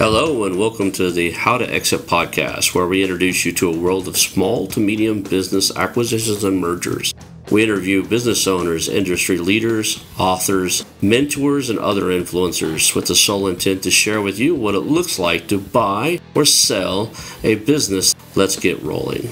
Hello and welcome to the How2Exit Podcast, where we introduce you to a world of small to medium business acquisitions and mergers. We interview business owners, industry leaders, authors, mentors, and other influencers with the sole intent to share with you what it looks like to buy or sell a business. Let's get rolling.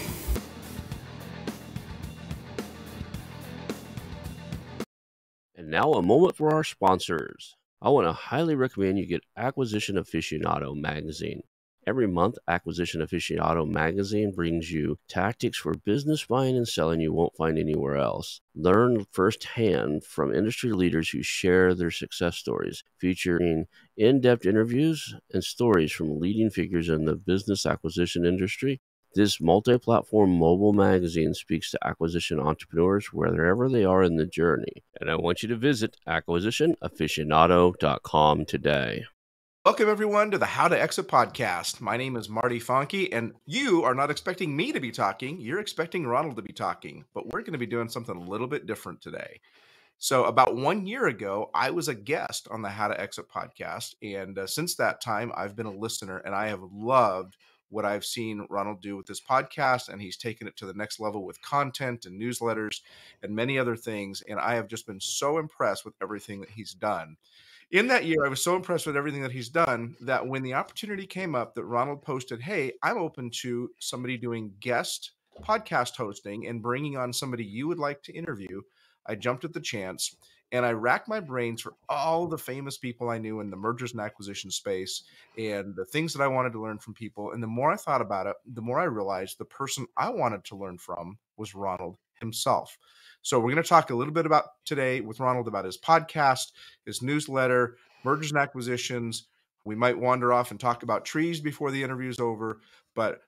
And now a moment for our sponsors. I want to highly recommend you get Acquisition Aficionado magazine. Every month, Acquisition Aficionado magazine brings you tactics for business buying and selling you won't find anywhere else. Learn firsthand from industry leaders who share their success stories, featuring in-depth interviews and stories from leading figures in the business acquisition industry. This multi-platform mobile magazine speaks to acquisition entrepreneurs wherever they are in the journey. And I want you to visit acquisitionaficionado.com today. Welcome, everyone, to the How2Exit Podcast. My name is Marty Fahncke, and you are not expecting me to be talking. You're expecting Ronald to be talking, but we're going to be doing something a little bit different today. So about 1 year ago, I was a guest on the How2Exit Podcast, and since that time, I've been a listener, and I have loved what I've seen Ronald do with this podcast, and he's taken it to the next level with content and newsletters and many other things, and I have just been so impressed with everything that he's done. In that year, I was so impressed with everything that he's done that when the opportunity came up that Ronald posted, hey, I'm open to somebody doing guest podcast hosting and bringing on somebody you would like to interview, I jumped at the chance and I racked my brains for all the famous people I knew in the mergers and acquisition space and the things that I wanted to learn from people. And the more I thought about it, the more I realized the person I wanted to learn from was Ronald himself. So we're going to talk a little bit about today with Ronald about his podcast, his newsletter, mergers and acquisitions. We might wander off and talk about trees before the interview is over, but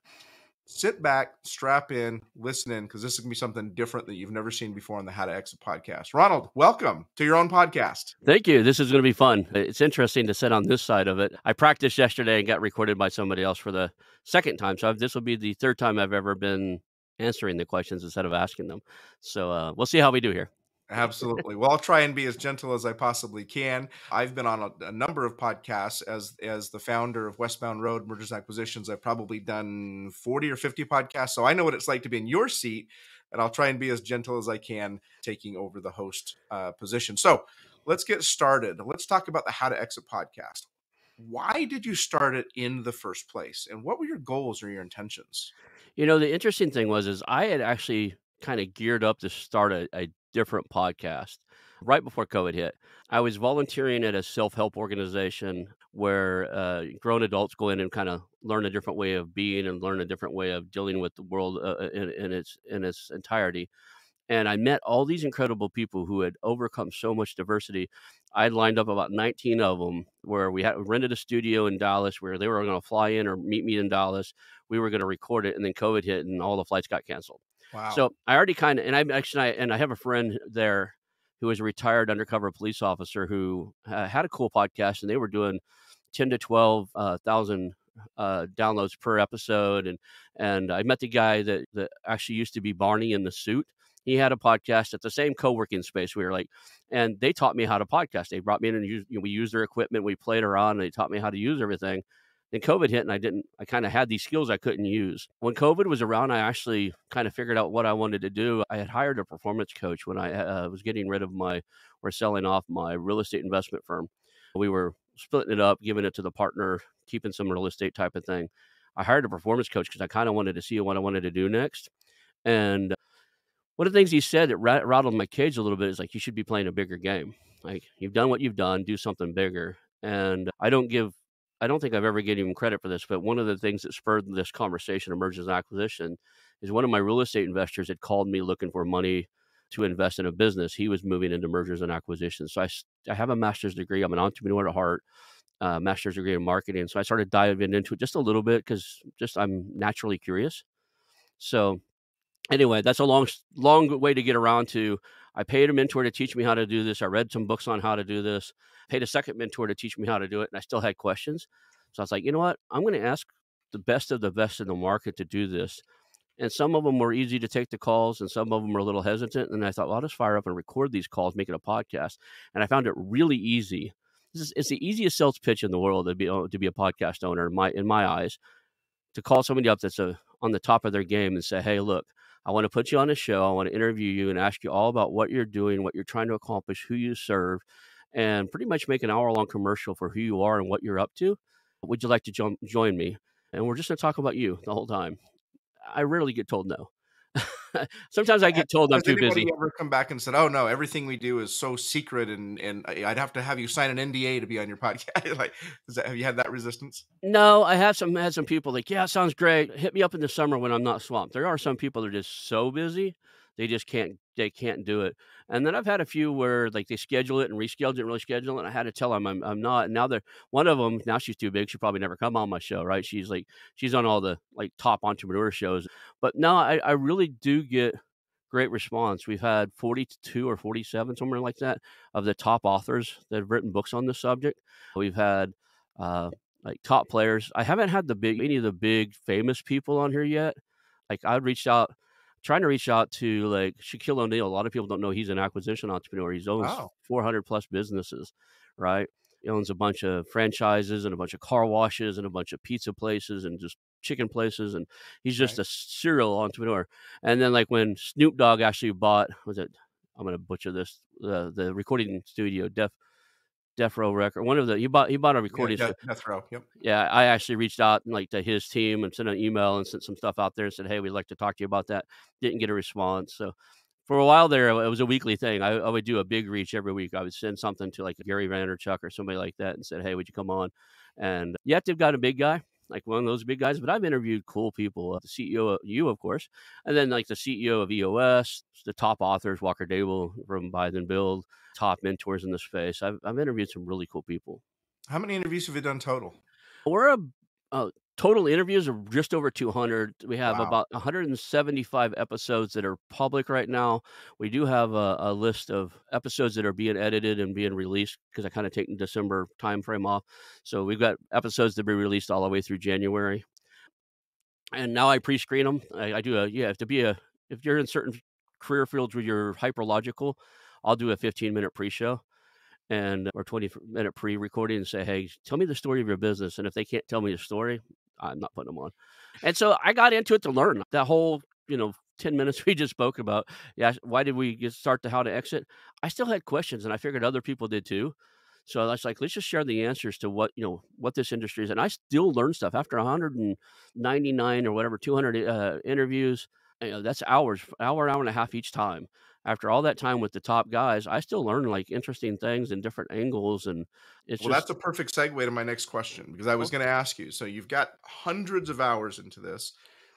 sit back, strap in, listen in, because this is going to be something different that you've never seen before on the How2Exit Podcast. Ronald, welcome to your own podcast. Thank you. This is going to be fun. It's interesting to sit on this side of it. I practiced yesterday and got recorded by somebody else for the second time. So this will be the third time I've ever been answering the questions instead of asking them. So we'll see how we do here. Absolutely. Well, I'll try and be as gentle as I possibly can. I've been on a number of podcasts as the founder of Westbound Road Mergers and Acquisitions. I've probably done 40 or 50 podcasts. So I know what it's like to be in your seat, and I'll try and be as gentle as I can taking over the host position. So let's get started. Let's talk about the How2Exit Podcast. Why did you start it in the first place? And what were your goals or your intentions? You know, the interesting thing was I had actually kind of geared up to start a different podcast right before COVID hit. I was volunteering at a self-help organization where grown adults go in and kind of learn a different way of being and learn a different way of dealing with the world in its entirety. And I met all these incredible people who had overcome so much diversity. I lined up about 19 of them where we rented a studio in Dallas where they were going to fly in or meet me in Dallas. We were going to record it, and then COVID hit and all the flights got canceled. Wow. So I already kind of, and I have a friend there who was a retired undercover police officer who had a cool podcast, and they were doing 10 to 12,000 downloads per episode. And I met the guy that actually used to be Barney in the suit. He had a podcast at the same co-working space. We were like, and they taught me how to podcast. They brought me in and we used their equipment. We played around and they taught me how to use everything. Then COVID hit and I kind of had these skills I couldn't use. When COVID was around, I actually kind of figured out what I wanted to do. I had hired a performance coach when I was getting rid of or selling off my real estate investment firm. We were splitting it up, giving it to the partner, keeping some real estate type of thing. I hired a performance coach because I kind of wanted to see what I wanted to do next. And one of the things he said that rattled my cage a little bit is like, you should be playing a bigger game. Like, you've done what you've done, do something bigger. And I don't think I've ever given him credit for this, but one of the things that spurred this conversation of mergers and acquisition is one of my real estate investors had called me looking for money to invest in a business. He was moving into mergers and acquisitions. So I have a master's degree. I'm an entrepreneur at heart, master's degree in marketing. So I started diving into it just a little bit because I'm naturally curious. So anyway, that's a long way to get around to. I paid a mentor to teach me how to do this. I read some books on how to do this. Paid a second mentor to teach me how to do it, and I still had questions. So I was like, you know what? I'm going to ask the best of the best in the market to do this. And some of them were easy to take the calls, and some of them were a little hesitant. And I thought, well, I'll just fire up and record these calls, make it a podcast. And I found it really easy it's the easiest sales pitch in the world to be a podcast owner in my eyes, to call somebody up that's on the top of their game and say, "Hey, look, I want to put you on a show. I want to interview you and ask you all about what you're doing, what you're trying to accomplish, who you serve, and pretty much make an hour-long commercial for who you are and what you're up to. Would you like to join me? And we're just going to talk about you the whole time." I rarely get told no. Sometimes I get told I'm Has too anybody busy. ever come back and said, "Oh no, everything we do is so secret, and I'd have to have you sign an NDA to be on your podcast"? Like, have you had that resistance? No, I have had some people like, "Yeah, sounds great. Hit me up in the summer when I'm not swamped." There are some people that are just so busy, they can't do it. And then I've had a few where like they schedule it and reschedule it and reschedule it, and I had to tell them I'm not. And now they're one of them. Now she's too big. She'll probably never come on my show, right? She's on all the like top entrepreneur shows. But no, I really do get great response. We've had 42 or 47, somewhere like that, of the top authors that have written books on this subject. We've had like top players. I haven't had any of the big famous people on here yet. Like trying to reach out to like Shaquille O'Neal. A lot of people don't know he's an acquisition entrepreneur. He owns Oh, 400 plus businesses, right? He owns a bunch of franchises and a bunch of car washes and a bunch of pizza places and just chicken places. And he's just right. a serial entrepreneur. And then like when Snoop Dogg actually bought, I'm going to butcher this, the recording studio, Death Row Record. He bought a Yeah, recording studio. death row. Yep. Yeah, I actually reached out, like, to his team and sent an email and sent some stuff out there and said, "Hey, we'd like to talk to you about that." Didn't get a response, so for a while there, it was a weekly thing. I would do a big reach every week. I would send something to, like, Gary Vaynerchuk or somebody like that and said, "Hey, would you come on?" And yet they've got a big guy, like one of those big guys, but I've interviewed cool people, the CEO of of course, and then, like, the CEO of EOS, the top authors, Walker Dable from Buy Then Build, top mentors in the space. I've interviewed some really cool people. How many interviews have you done total? We're total interviews are just over 200. We have Wow. about 175 episodes that are public right now. We do have a list of episodes that are being edited and being released because I kind of take the December timeframe off. So we've got episodes that be released all the way through January. And now I pre-screen them. I do if you're in certain career fields where you're hyper logical, I'll do a 15-minute pre-show and or 20-minute pre-recording and say, "Hey, tell me the story of your business." And if they can't tell me the story, I'm not putting them on. And so I got into it to learn that whole, 10 minutes we just spoke about. Yeah, why did we start the How to Exit? I still had questions, and I figured other people did too. So I was like, let's just share the answers to what this industry is. And I still learn stuff after 199 or whatever, 200 interviews. That's hour and a half each time. After all that time with the top guys, I still learn like interesting things and different angles. And it's Well, that's just, a perfect segue to my next question because I was oh, going to ask you. So you've got hundreds of hours into this.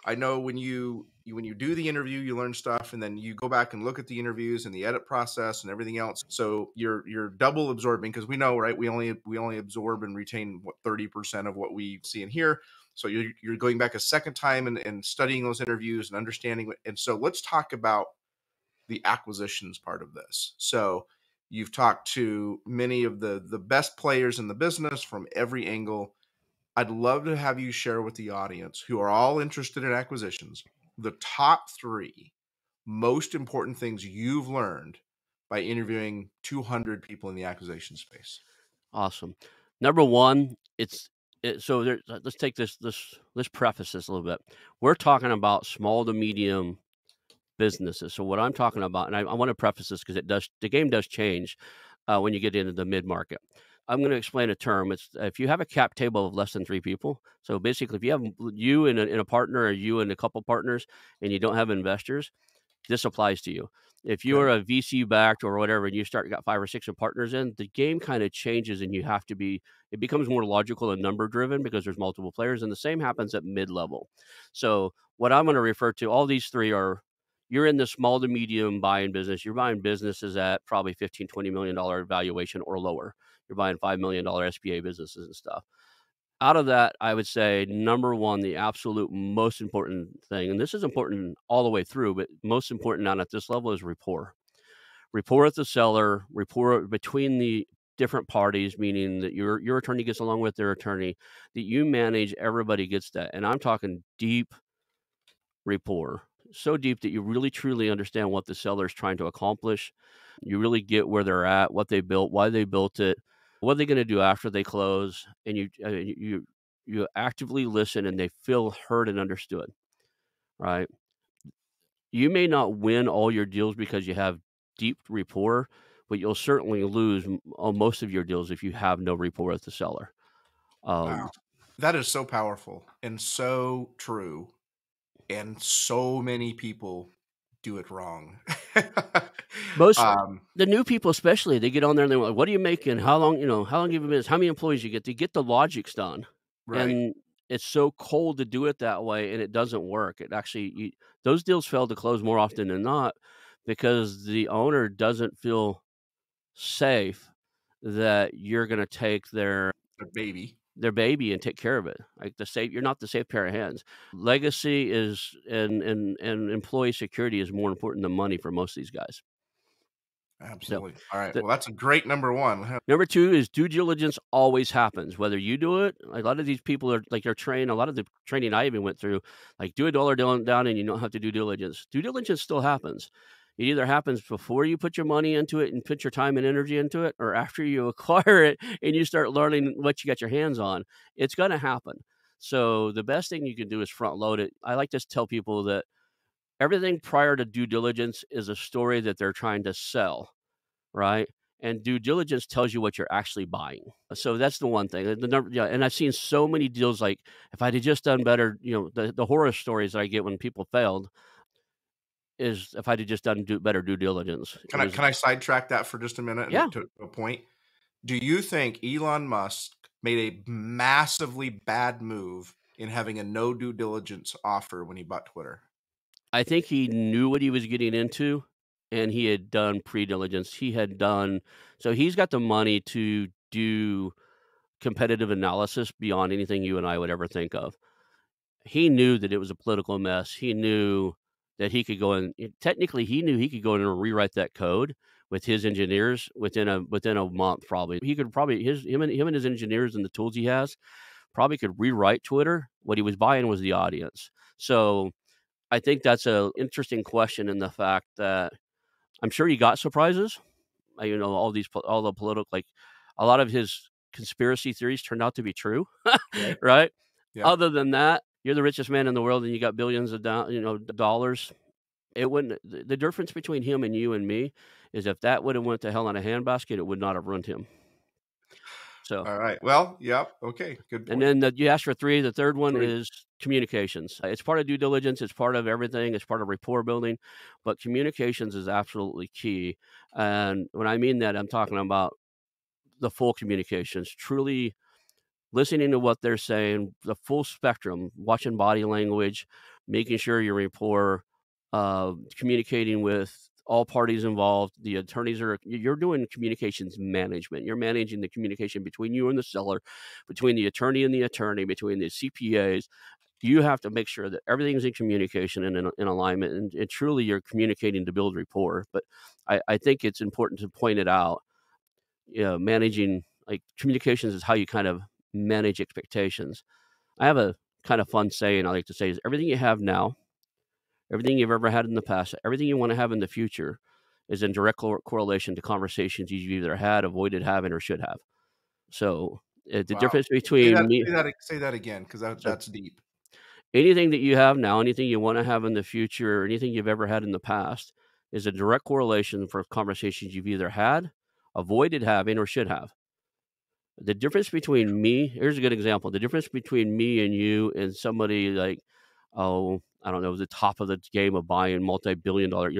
I know when you do the interview, you learn stuff, and then you go back and look at the interviews and the edit process and everything else. So you're double absorbing because we know, right? We only absorb and retain what 30% of what we see and hear. So you're going back a second time and studying those interviews and understanding. And so let's talk about the acquisitions part of this. So you've talked to many of the best players in the business from every angle. I'd love to have you share with the audience who are all interested in acquisitions the top three most important things you've learned by interviewing 200 people in the acquisition space. awesome. Number one, so let's take let's preface this a little bit. We're talking about small to medium businesses. So what I'm talking about, and I want to preface this because the game does change when you get into the mid market. I'm going to explain a term. It's if you have a cap table of less than 3 people. So basically, if you have you and a partner, or you and a couple partners, and you don't have investors, this applies to you. If Okay. you're a VC backed or whatever, and you got 5 or 6 partners in, the game kind of changes, and it becomes more logical and number driven because there's multiple players, and the same happens at mid level. So what I'm going to refer to, all these three are, you're in the small to medium buying business. You're buying businesses at probably $15-20 million valuation or lower. You're buying $5 million SBA businesses and stuff. Out of that, I would say number one, the absolute most important thing, and this is important all the way through, but most important now at this level is rapport. Rapport with the seller, rapport between the different parties, meaning that your attorney gets along with their attorney, that you manage, everybody gets that. And I'm talking deep rapport, so deep that you really truly understand what the seller is trying to accomplish. You really get where they're at, what they built, why they built it, What are they going to do after they close? And you actively listen, and they feel heard and understood, right? You may not win all your deals because you have deep rapport, but you'll certainly lose on most of your deals if you have no rapport with the seller. Wow. That is so powerful and so true. And so many people do it wrong. Most um, the new people especially, they get on there and they're like, "What are you making? How long, how long have you been this? How many employees you get?" To get the logics done. right. And it's so cold to do it that way, and it doesn't work. It actually those deals fail to close more often than not because the owner doesn't feel safe that you're gonna take A baby. their baby and take care of it. Like you're not the safe pair of hands. Legacy is and employee security is more important than money for most of these guys. So Absolutely. All right. the Well, that's a great number one. number 2 is due diligence always happens, whether you do it. A lot of these people are like they're trained. A lot of the training I even went through, like do a dollar down and you don't have to do diligence. Due diligence still happens. It either happens before you put your money into it and put your time and energy into it, or after you acquire it and you start learning what you got your hands on. It's going to happen. So the best thing you can do is front load it. I like to tell people that everything prior to due diligence is a story that they're trying to sell, right? And due diligence tells you what you're actually buying. So that's the one thing. The number, yeah, and I've seen so many deals like if I had just done better, the horror stories that I get when people failed is if I had just done better due diligence. It was Can I sidetrack that for just a minute yeah. and to a point? Do you think Elon Musk made a massively bad move in having a no due diligence offer when he bought Twitter? I think he knew what he was getting into, and he had done pre-diligence. So he's got the money to do competitive analysis beyond anything you and I would ever think of. He knew that it was a political mess. He knew that he could go in technically, he knew he could go in and rewrite that code with his engineers within a month probably. He could probably him and his engineers and the tools he has probably could rewrite Twitter. What he was buying was the audience. So I think that's a interesting question in the fact that I'm sure he got surprises. All the political, like a lot of his conspiracy theories turned out to be true, Right. right? Yeah. Other than that, you're the richest man in the world and you got billions of dollars. It wouldn't. The difference between him and you and me is if that would have went to hell in a handbasket, it would not have ruined him. So. All right. Well, yeah. Okay. Good And point. then you asked for 3, the third one 3. is communications. It's part of due diligence, it's part of everything, it's part of rapport building, but communications is absolutely key, and when I mean that, I'm talking about the full communications, truly listening to what they're saying, the full spectrum, watching body language, making sure your rapport, communicating with all parties involved. The attorneys you're doing communications management. You're managing the communication between you and the seller, between the attorney and the attorney, between the CPAs. You have to make sure that everything's in communication and in alignment, and truly you're communicating to build rapport. But I think it's important to point it out. Managing like communications is how you kind of manage expectations. I have a kind of fun saying I like to say is everything you have now, everything you've ever had in the past, everything you want to have in the future is in direct correlation to conversations you've either had, avoided having, or should have. So the Wow. difference between me, Say that again, because so that's deep. anything that you have now, anything you want to have in the future, or anything you've ever had in the past is a direct correlation for conversations you've either had, avoided having, or should have. The difference between me, here's a good example. The difference between me and you and somebody like, oh, I don't know, the top of the game of buying multi-billion dollar,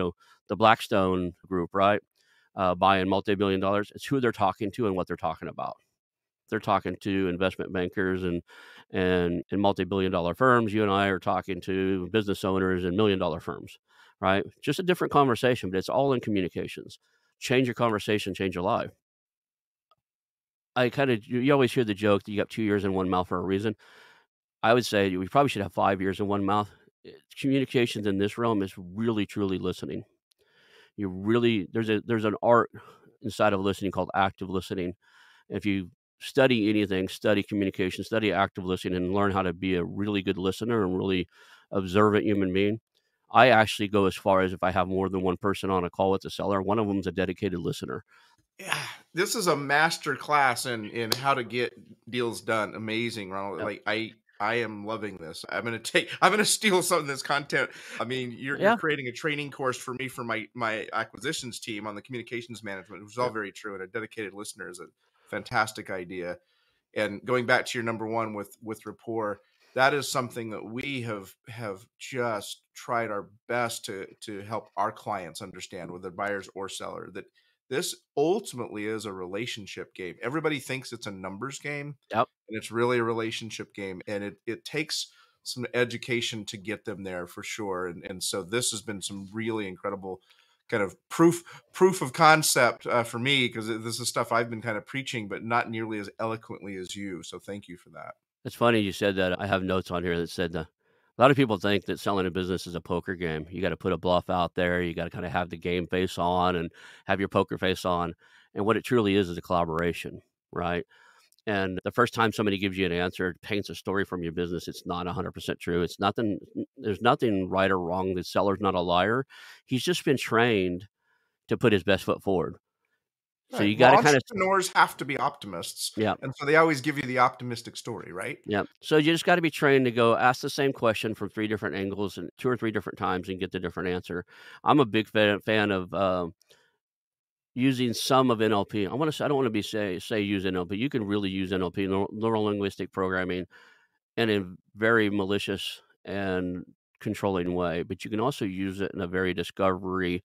the Blackstone group, right? Buying multi-billion dollars. It's who they're talking to and what they're talking about. They're talking to investment bankers and multi-billion dollar firms. You and I are talking to business owners and $1 million firms, right? Just a different conversation, but it's all in communications. Change your conversation, change your life. You always hear the joke that you got 2 years in one mouth for a reason. I would say we probably should have 5 years in one mouth. Communications in this realm is really, truly listening. There's an art inside of listening called active listening. If you study anything, study communication, study active listening, and learn how to be a really good listener and really observant human being. I actually go as far as if I have more than one person on a call with the seller, one of them is a dedicated listener. Yeah, this is a master class in how to get deals done. Amazing, Ronald. Yep. Like I am loving this. I'm gonna steal some of this content. I mean, you're Yeah. creating a training course for me for my acquisitions team on the communications management, which is all Yep. very true. And a dedicated listener is a fantastic idea. And going back to your number one with rapport, that is something that we have just tried our best to help our clients understand, whether buyers or seller, that this ultimately is a relationship game. Everybody thinks it's a numbers game, Yep. and it's really a relationship game, and it takes some education to get them there for sure. And so this has been some really incredible kind of proof of concept for me, because this is stuff I've been kind of preaching, but not nearly as eloquently as you. So thank you for that. It's funny you said that. I have notes on here that said a lot of people think that selling a business is a poker game. You got to put a bluff out there. You got to kind of have the game face on and have your poker face on. And what it truly is a collaboration, right? And the first time somebody gives you an answer, paints a story from your business, it's not 100% true. It's nothing, there's nothing right or wrong. The seller's not a liar. He's just been trained to put his best foot forward. So Right. you got Well, to kind of, entrepreneurs have to be optimists, yeah. and so they always give you the optimistic story, right? Yeah. So you just got to be trained to go ask the same question from three different angles and two or three different times and get the different answer. I'm a big fan of using some of NLP. I want to say I don't want to be say use NLP. You can really use NLP, neural linguistic programming, in a very malicious and controlling way, but you can also use it in a very discovery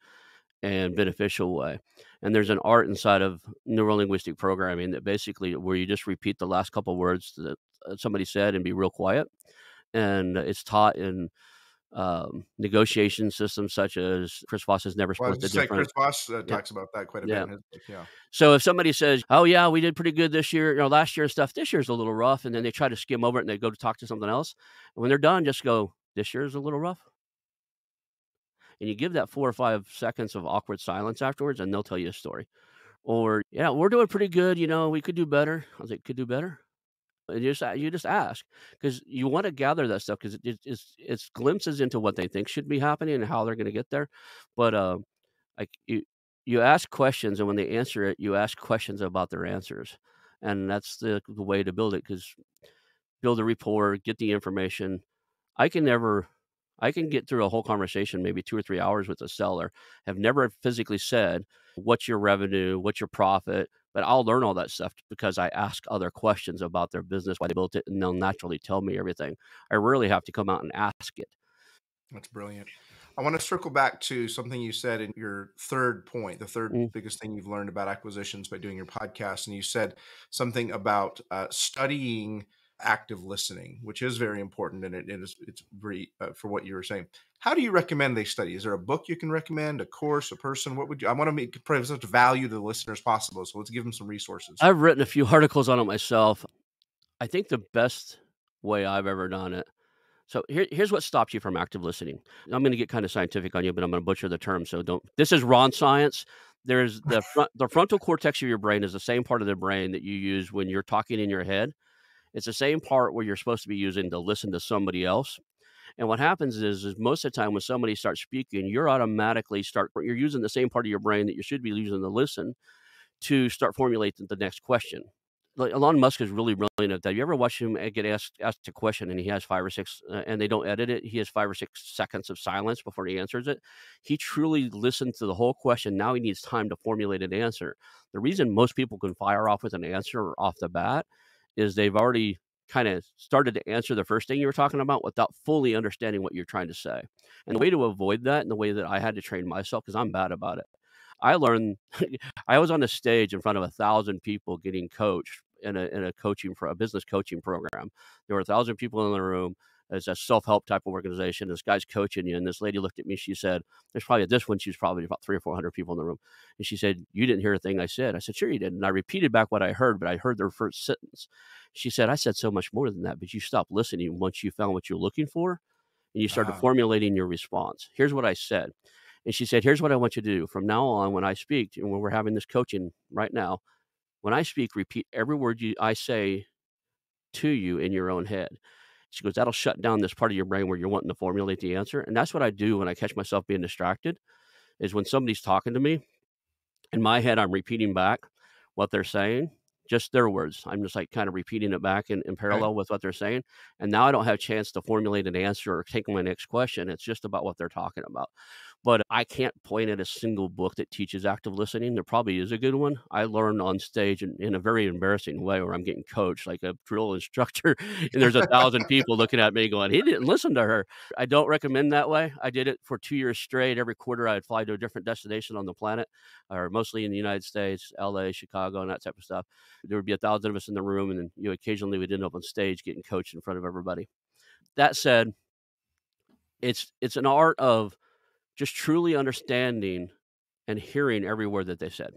and beneficial way. And there's an art inside of neurolinguistic programming that basically where you just repeat the last couple words that somebody said and be real quiet. And it's taught in negotiation systems such as Chris Voss has never Well, I split was the just say Chris difference. Voss Yeah, talks about that quite a bit yeah. in his book. Yeah. So if somebody says, "Oh yeah, we did pretty good this year, last year and stuff. This year's a little rough," and then they try to skim over it and they go to talk to something else, and when they're done, just go, "This year's a little rough," and you give that 4 or 5 seconds of awkward silence afterwards, and they'll tell you a story. Or, "Yeah, we're doing pretty good, we could do better." I was like, "Could do better?" And you just ask because you wanna gather that stuff 'cause it's glimpses into what they think should be happening and how they're gonna get there. But, like, you ask questions, and when they answer it, you ask questions about their answers, and that's the way to build it. Because build a rapport, get the information. I can never I can get through a whole conversation, maybe 2 or 3 hours with a seller, have never physically said, "What's your revenue? What's your profit?" But I'll learn all that stuff because I ask other questions about their business, why they built it, and they'll naturally tell me everything. I rarely have to come out and ask it. That's brilliant. I want to circle back to something you said in your third point, the third Mm. biggest thing you've learned about acquisitions by doing your podcast. And you said something about studying active listening, which is very important. And it's very, for what you were saying. How do you recommend they study? Is there a book you can recommend, a course, a person? What would you, I want to make provide as much value to the listener as possible. So let's give them some resources. I've written a few articles on it myself. I think the best way I've ever done it. So here's what stops you from active listening. I'm gonna get kinda scientific on you, but I'm gonna butcher the term, so don't this is Ron science. There's the frontal cortex of your brain is the same part of the brain that you use when you're talking in your head. It's the same part where you're supposed to be using to listen to somebody else. And what happens is most of the time when somebody starts speaking, you're using the same part of your brain that you should be using to listen to start formulating the next question. Like Elon Musk is really brilliant at that. You ever watch him get asked a question and he has 5 or 6, and they don't edit it? He has 5 or 6 seconds of silence before he answers it. He truly listened to the whole question. Now he needs time to formulate an answer. The reason most people can fire off with an answer off the bat is they've already kind of started to answer the first thing you were talking about without fully understanding what you're trying to say. And the way to avoid that, and the way that I had to train myself, because I'm bad about it, I learned I was on a stage in front of 1,000 people getting coached in a a business coaching program. There were 1,000 people in the room. It's a self-help type of organization. This guy's coaching you, and this lady looked at me. She said, "There's probably at this one, she was probably about 300 or 400 people in the room." And she said, "You didn't hear a thing I said." I said, "Sure you did." And I repeated back what I heard, but I heard their first sentence. She said, "I said so much more than that, but you stopped listening once you found what you're looking for, and you started Ah, formulating your response. Here's what I said." And she said, "Here's what I want you to do. From now on, when I speak, and when we're having this coaching right now, when I speak, repeat every word I say to you in your own head." She goes, "That'll shut down this part of your brain where you're wanting to formulate the answer." And that's what I do when I catch myself being distracted, is when somebody's talking to me, In my head, I'm repeating back what they're saying, just their words. I'm just like kind of repeating it back in Okay. parallel with what they're saying. And now I don't have a chance to formulate an answer or take my next question. It's just about what they're talking about. But I can't point at a single book that teaches active listening. There probably is a good one. I learned on stage in a very embarrassing way where I'm getting coached like a drill instructor, and there's 1,000 people looking at me going, he didn't listen to her. I don't recommend that way. I did it for 2 years straight. Every quarter, I'd fly to a different destination on the planet, or mostly in the United States, LA, Chicago, and that type of stuff. There would be 1,000 of us in the room, and then occasionally we'd end up on stage getting coached in front of everybody. That said, it's an art of just truly understanding and hearing every word that they said,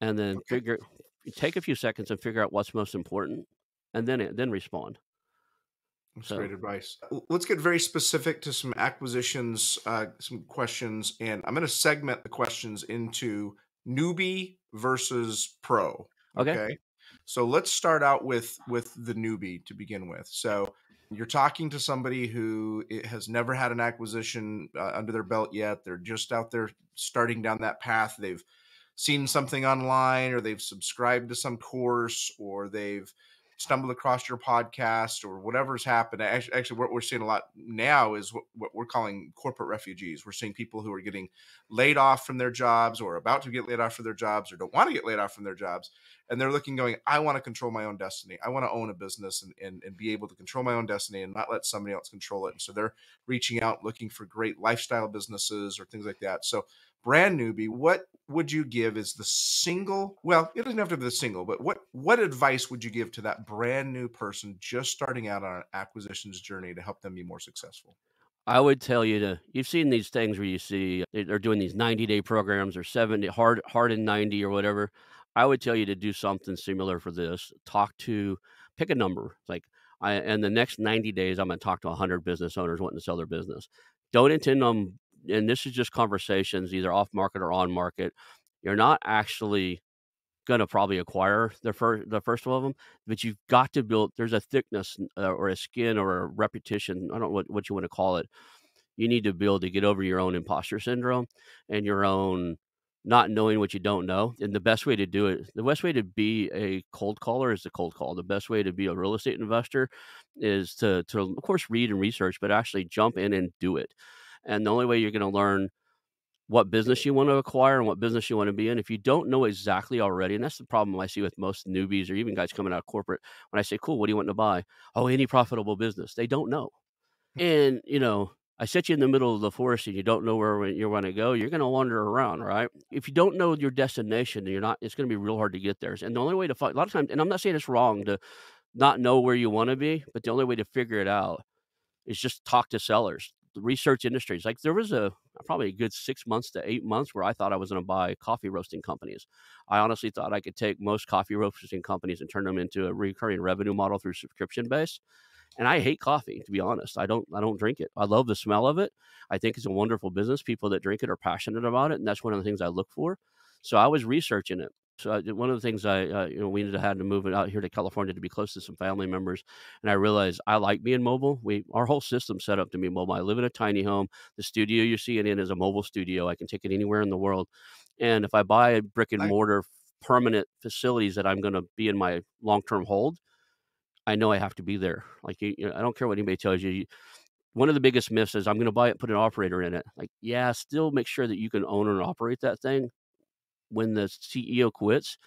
and then Okay. take a few seconds and figure out what's most important, and then respond. That's So, great advice. Let's get very specific to some acquisitions, some questions, and I'm going to segment the questions into newbie versus pro. okay. Okay, so let's start out with the newbie to begin with. So you're talking to somebody who has never had an acquisition under their belt yet. They're just out there starting down that path. They've seen something online, or they've subscribed to some course, or they've stumbled across your podcast, or whatever's happened. Actually, what we're seeing a lot now is what we're calling corporate refugees. We're seeing people who are getting laid off from their jobs, or about to get laid off from their jobs, or don't want to get laid off from their jobs. And they're looking, going, I want to control my own destiny. I want to own a business and be able to control my own destiny and not let somebody else control it. And so they're reaching out, looking for great lifestyle businesses or things like that. So brand newbie, what would you give is the single, well, it doesn't have to be the single, but what advice would you give to that brand new person just starting out on an acquisitions journey to help them be more successful? I would tell you you've seen these things where you see they're doing these 90-day programs or 70 hard in 90 or whatever. I would tell you to do something similar for this. Pick a number. Like in the next 90 days, I'm going to talk to 100 business owners wanting to sell their business. Don't intend on, and this is just conversations, either off market or on market. You're not actually gonna probably acquire the first one of them, but you've got to build, there's a thickness, or a skin or a repetition, I don't know what you wanna call it, you need to build to get over your own imposter syndrome and your own not knowing what you don't know, and the best way to be a cold caller is to cold call. The best way to be a real estate investor is to, of course, read and research, but actually jump in and do it, and the only way you're gonna learn what business you want to acquire and what business you want to be in. If you don't know exactly already, and that's the problem I see with most newbies or even guys coming out of corporate, when I say, cool, what do you want to buy? Oh, any profitable business. They don't know. And, I set you in the middle of the forest and you don't know where you want to go, you're going to wander around, right? If you don't know your destination, then it's going to be real hard to get there. And the only way to find, a lot of times, and I'm not saying it's wrong to not know where you want to be, but the only way to figure it out is just talk to sellers, research industries. Like there was probably a good 6 months to 8 months where I thought I was going to buy coffee roasting companies. I honestly thought I could take most coffee roasting companies and turn them into a recurring revenue model through subscription base. And I hate coffee, to be honest. I don't drink it. I love the smell of it. I think it's a wonderful business. People that drink it are passionate about it, and that's one of the things I look for. So I was researching it. So one of the things we had to move it out here to California to be close to some family members, and I realized I like being mobile. Our whole system's set up to be mobile. I live in a tiny home. The studio you're seeing in is a mobile studio. I can take it anywhere in the world. And if I buy a brick and Nice. mortar permanent facilities that I'm going to be in my long term hold, I know I have to be there. Like, I don't care what anybody tells you. One of the biggest myths is I'm going to buy it, put an operator in it. Like, yeah, still make sure that you can own and operate that thing. When the CEO quits,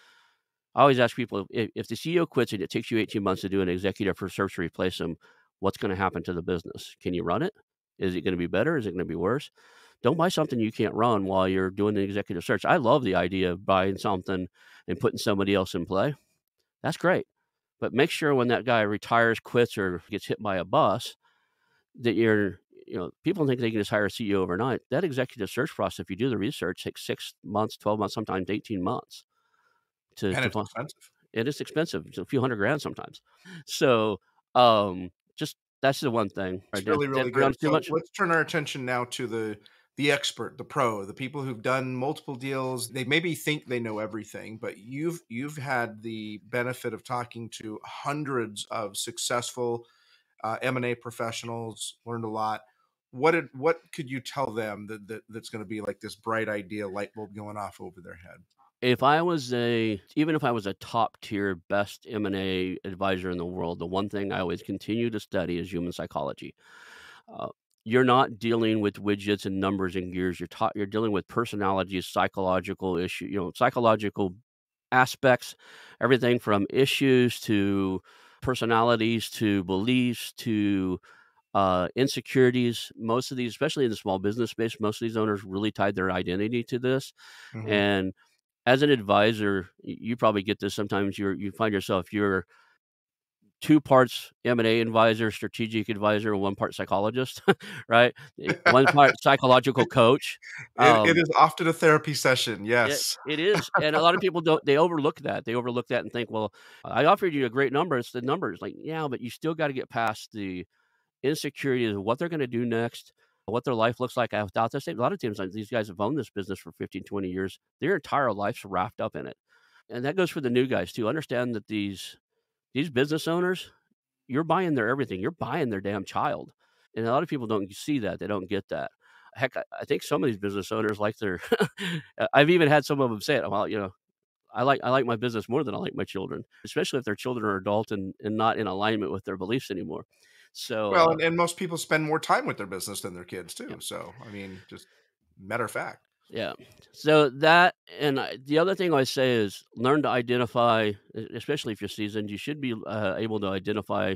I always ask people, if the CEO quits and it takes you 18 months to do an executive for search to replace him, what's going to happen to the business? Can you run it? Is it going to be better? Is it going to be worse? Don't buy something you can't run while you're doing the executive search. I love the idea of buying something and putting somebody else in play. That's great. But make sure when that guy retires, quits, or gets hit by a bus, that people think they can just hire a CEO overnight. That executive search process, if you do the research, takes 6 months, 12 months, sometimes 18 months to, And to it's find. expensive. It is expensive. It's a few $100,000 sometimes. So, just that's the one thing. I It's did really, that really bring on good. too So much? let's turn our attention now to the expert, the pro, the people who've done multiple deals. They maybe think they know everything, but you've had the benefit of talking to hundreds of successful M&A professionals, learned a lot. What could you tell them that's going to be like this bright idea light bulb going off over their head? Even if I was a top tier best M&A advisor in the world, the one thing I always continue to study is human psychology. Uh, you're not dealing with widgets and numbers and gears. You're dealing with personalities, psychological issue, psychological aspects, everything from issues to personalities to beliefs to insecurities. Most of these, especially in the small business space, most of these owners really tied their identity to this. Mhm. And as an advisor, you probably get this sometimes. You find yourself you're two parts M&A advisor, strategic advisor, and one part psychologist, right? One part psychological coach. It is often a therapy session, yes. It is, and a lot of people don't they overlook that. They overlook that and think, "Well, I offered you a great number, it's the numbers." Like, yeah, but you still gotta get past the insecurity of what they're gonna do next, what their life looks like without this. A lot of times, like, these guys have owned this business for 15, 20 years. Their entire life's wrapped up in it, and that goes for the new guys too. Understand that these business owners, you're buying their everything. You're buying their damn child, and a lot of people don't see that. They don't get that. Heck, I think some of these business owners like their I've even had some of them say it, "Well, I like my business more than I like my children," especially if their children are adult and not in alignment with their beliefs anymore. So, Well, and most people spend more time with their business than their kids yeah. too, so, I mean, just matter of fact. Yeah. So that and the other thing I say is learn to identify, especially if you're seasoned, you should be able to identify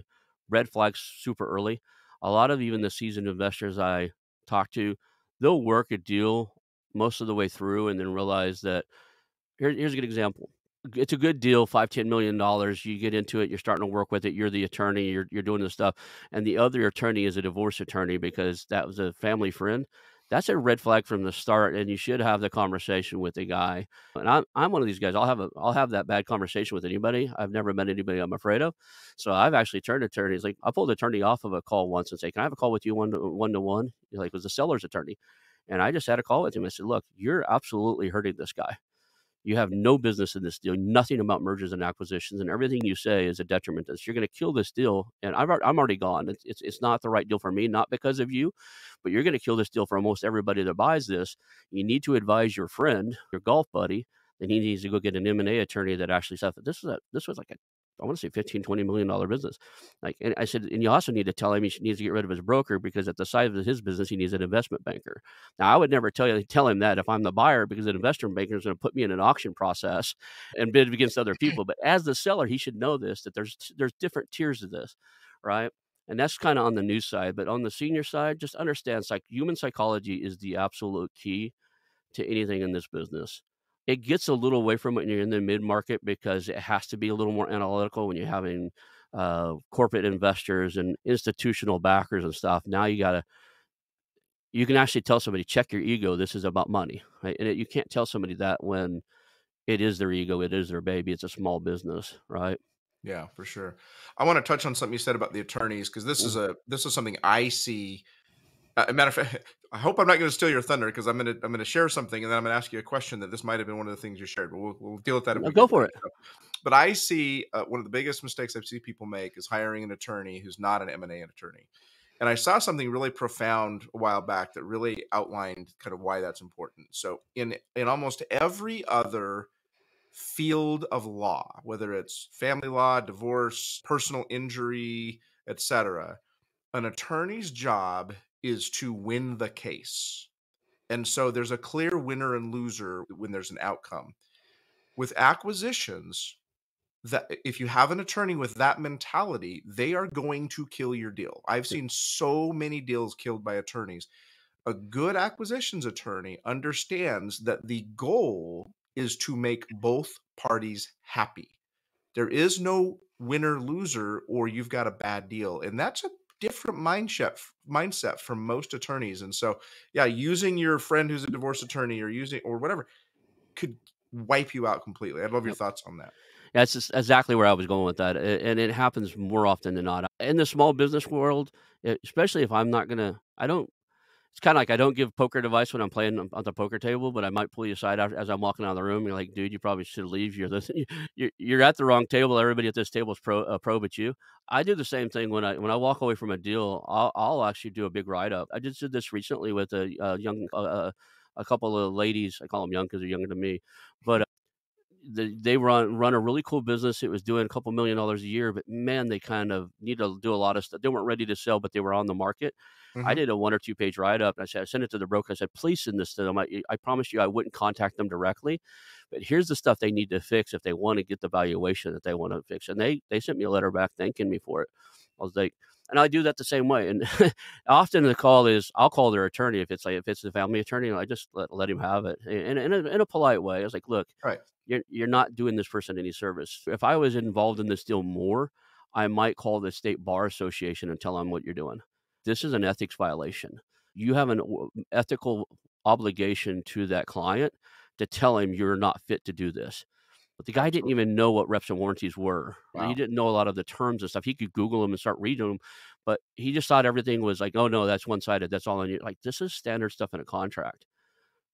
red flags super early. A lot of even the seasoned investors I talk to, they'll work a deal most of the way through and then realize that here's a good example. It's a good deal, $5-10 million. You get into it, you're starting to work with it. You're the attorney, you're doing this stuff, and the other attorney is a divorce attorney because that was a family friend. That's a red flag from the start, and you should have the conversation with the guy. And I'm one of these guys. I'll have that bad conversation with anybody. I've never met anybody I'm afraid of. So I've actually turned attorneys. Like I pulled an attorney off of a call once and say, "Can I have a call with you one to one?" Like it was the seller's attorney, and I just had a call with him. I said, "Look, you're absolutely hurting this guy. You have no business in this deal, nothing about mergers and acquisitions, and everything you say is a detriment to this. You're gonna kill this deal, and I'm already gone. It's not the right deal for me, not because of you, but you're gonna kill this deal for almost everybody that buys this. You need to advise your friend, your golf buddy, then he needs to go get an M&A attorney that actually stuff. This was like a I want to say 15-20 million dollar business. Like, and I said, and you also need to tell him needs to get rid of his broker because at the size of his business, he needs an investment banker. Now, I would never tell him that if I'm the buyer because an investment banker is going to put me in an auction process and bid against other people. But as the seller, he should know this that there's different tiers of this, right? And that's kind of on the new side. But on the senior side, just understand human psychology is the absolute key to anything in this business. It gets a little away from it when you're in the mid market because it has to be a little more analytical when you're having corporate investors and institutional backers and stuff. Now you can actually tell somebody, check your ego. This is about money, right? And you can't tell somebody that when it is their ego, it is their baby. It's a small business, right? Yeah, for sure. I wanna touch on something you said about the attorneys because Mm. this is something I see. A matter of fact, I hope I'm not gonna steal your thunder because I'm gonna share something, and then I'm gonna ask you a question that this might have been one of the things you shared, but we'll deal with that if No, we go get for there. it. So, but I see, one of the biggest mistakes I've seen people make is hiring an attorney who's not an M&A attorney. And I saw something really profound a while back that really outlined kind of why that's important. So in almost every other field of law, whether it's family law, divorce, personal injury, etc., an attorney's job is to win the case. And so there's a clear winner and loser when there's an outcome. With acquisitions, that if you have an attorney with that mentality, they are going to kill your deal. I've Yep. seen so many deals killed by attorneys. A good acquisitions attorney understands that the goal is to make both parties happy. There is no winner loser or you've got a bad deal. And that's a different mindset from most attorneys. And so, yeah, using your friend who's a divorce attorney or using or whatever could wipe you out completely. I'd love your Yep. thoughts on that. That's just exactly where I was going with that. And it happens more often than not in the small business world, especially if I'm not going to, I don't, it's kind of like I don't give poker advice when I'm playing on the poker table, but I might pull you aside as I'm walking out of the room. You're like, dude, you probably should leave. You're at the wrong table. Everybody at this table is pro, but you. I do the same thing when I walk away from a deal. I'll actually do a big write up. I just did this recently with a young a couple of ladies. I call them young because they're younger than me, but. they run a really cool business. It was doing a couple $1 million a year, but man, they kind of need to do a lot of stuff. They weren't ready to sell, but they were on the market. I Mhm. did a 1 or 2 page write up. I said, I sent it to the broker. I said, please send this to them. I promised you I wouldn't contact them directly, but here's the stuff they need to fix if they want to get the valuation that they want to fix. And they sent me a letter back thanking me for it. I was like, and I do that the same way. And often the call is I'll call their attorney if it's the family attorney. I just let him have it in a polite way. I was like, look, Right. you're not doing this person any service. If I was involved in this deal more, I might call the state bar association and tell them what you're doing. This is an ethics violation. You have an ethical obligation to that client to tell him you're not fit to do this. But the guy didn't Absolutely. even know what reps and warranties were. He Wow. didn't know a lot of the terms and stuff. He could Google them and start reading them, but he just thought everything was like, oh no, that's one sided. That's all on you. Like this is standard stuff in a contract.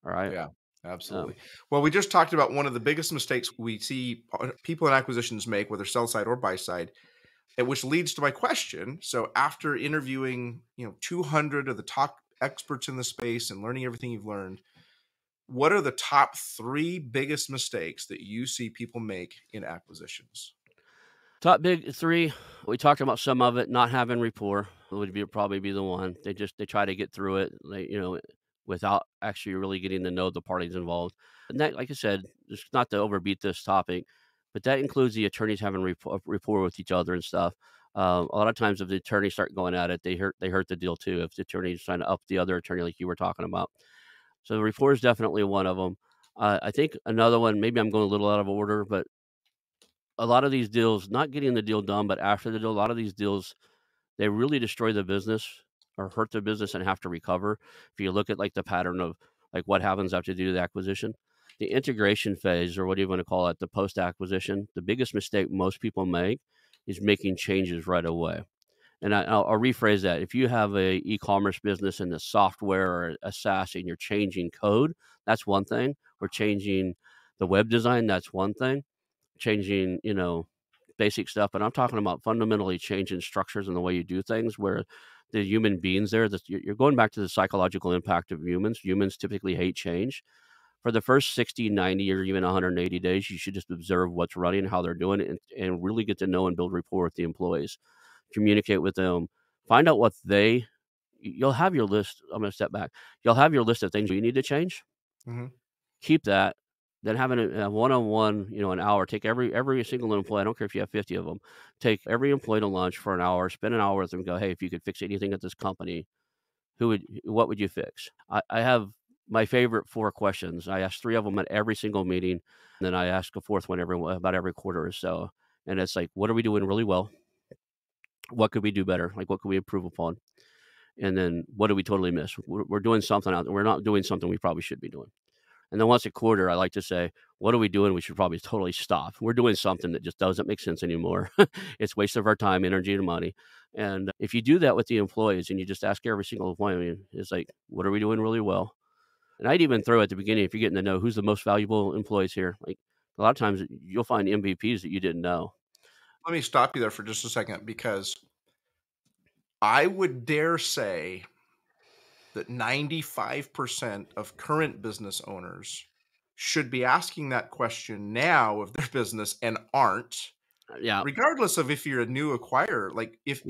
All right. Yeah, Um, absolutely. Well, we just talked about one of the biggest mistakes we see people in acquisitions make, whether sell side or buy side, which leads to my question. So, after interviewing, 200 of the top experts in the space and learning everything you've learned, what are the top 3 biggest mistakes that you see people make in acquisitions? Top big 3, we talked about some of it, not having rapport would probably be the one. They try to get through it, without actually really getting to know the parties involved. And that, like I said, just not to overbeat this topic, but that includes the attorneys having rapport with each other and stuff. A lot of times if the attorneys start going at it, they hurt the deal too, if the attorney is trying to up the other attorney like you were talking about. So rapport is definitely one of them. I think another one, maybe I'm going a little out of order, but a lot of these deals, not getting the deal done, but after the deal, a lot of these deals, they really destroy the business or hurt the business and have to recover. If you look at like the pattern of like what happens after you do the acquisition, the integration phase, or what do you want to call it, the post acquisition, the biggest mistake most people make is making changes right away. And I'll rephrase that. If you have a e-commerce business and the software or a SaaS and you're changing code, that's one thing. Or changing the web design, that's one thing. Changing, basic stuff, but I'm talking about fundamentally changing structures and the way you do things where the human beings there, that you're going back to the psychological impact of humans. Humans typically hate change. For the first 60, 90, or even 180 days, you should just observe what's running, how they're doing it, and really get to know and build rapport with the employees. Communicate with them. Find out what you'll have your list. I'm going to step back. You'll have your list of things you need to change. Mhm. Keep that. Then having a one-on-one, an hour, take every single employee, I don't care if you have 50 of them, take every employee to lunch for an hour, spend an hour with them, go, hey, if you could fix anything at this company, what would you fix? I have my favorite 4 questions. I ask 3 of them at every single meeting, and then I ask a 4th one about every quarter or so. And it's like, what are we doing really well? What could we do better? Like, what could we improve upon? And then what do we totally miss? We're doing something out there. We're not doing something we probably should be doing. And then once a quarter, I like to say, what are we doing? We should probably totally stop. We're doing something that just doesn't make sense anymore. It's waste of our time, energy, and money. And if you do that with the employees and you just ask every single employee, it's like, what are we doing really well? And I'd even throw at the beginning, if you're getting to know who's the most valuable employees here, like a lot of times you'll find MVPs that you didn't know. Let me stop you there for just a second because I would dare say that 95% of current business owners should be asking that question now of their business and aren't, Yeah. regardless of if you're a new acquirer. Like if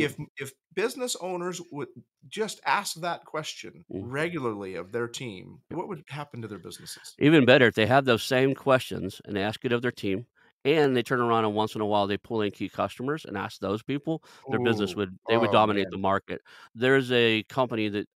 business owners would just ask that question Mm. regularly of their team, what would happen to their businesses? Even better, if they have those same questions and they ask it of their team, and they turn around and once in a while they pull in key customers and ask those people, their business Oh, would oh dominate the man. market. There's a company that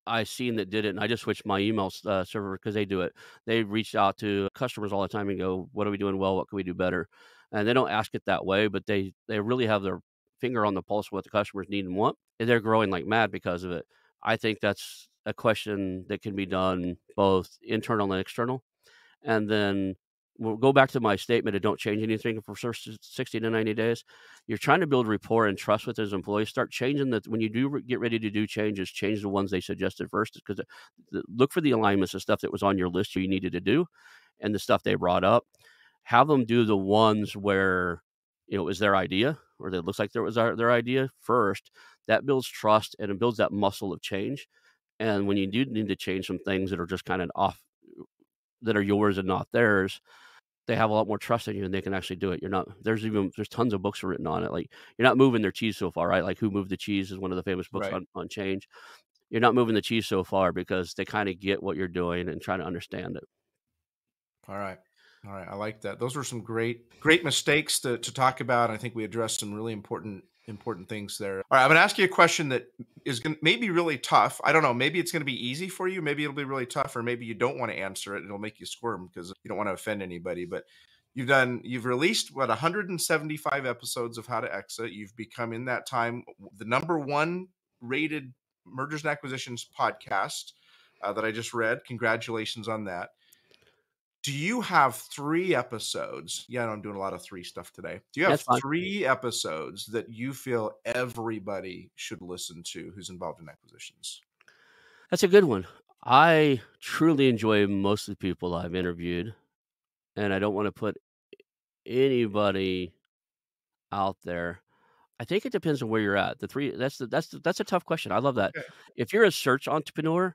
I seen that did it, and I just switched my email server because they do it. They reach out to customers all the time and go, "What are we doing well? What can we do better?" And they don't ask it that way, but they really have their finger on the pulse of what the customers need and want, and they're growing like mad because of it. I think that's a question that can be done both internal and external. And then we'll go back to my statement of don't change anything for first 60 to 90 days. You're trying to build rapport and trust with those employees. Start changing that when you do get ready to do changes, change the ones they suggested first. Because look for the alignments of stuff that was on your list you needed to do and the stuff they brought up. Have them do the ones where it was their idea or that looks like there was their idea first. That builds trust and it builds that muscle of change. And when you do need to change some things that are just kind of off, that are yours and not theirs, they have a lot more trust in you and they can actually do it. There's tons of books written on it. Like, you're not moving their cheese so far, right? Like Who Moved the Cheese is one of the famous books Right. on change. You're not moving the cheese so far because they kind of get what you're doing and try to understand it. All right. All right. I like that. Those were some great mistakes to talk about. I think we addressed some really important things there. All right. I'm going to ask you a question that is going to maybe really tough. I don't know. Maybe it's going to be easy for you. Maybe it'll be really tough, or maybe you don't want to answer it. It'll make you squirm because you don't want to offend anybody. But you've released 175 episodes of How to Exit. You've become in that time the #1 rated mergers and acquisitions podcast that I just read. Congratulations on that. Do you have 3 episodes? Yeah, I'm doing a lot of 3 stuff today. Do you have That's fine. 3 episodes that you feel everybody should listen to who's involved in acquisitions? That's a good one. I truly enjoy most of the people I've interviewed, and I don't want to put anybody out there. I think it depends on where you're at. That's a tough question. I love that. Okay. If you're a search entrepreneur,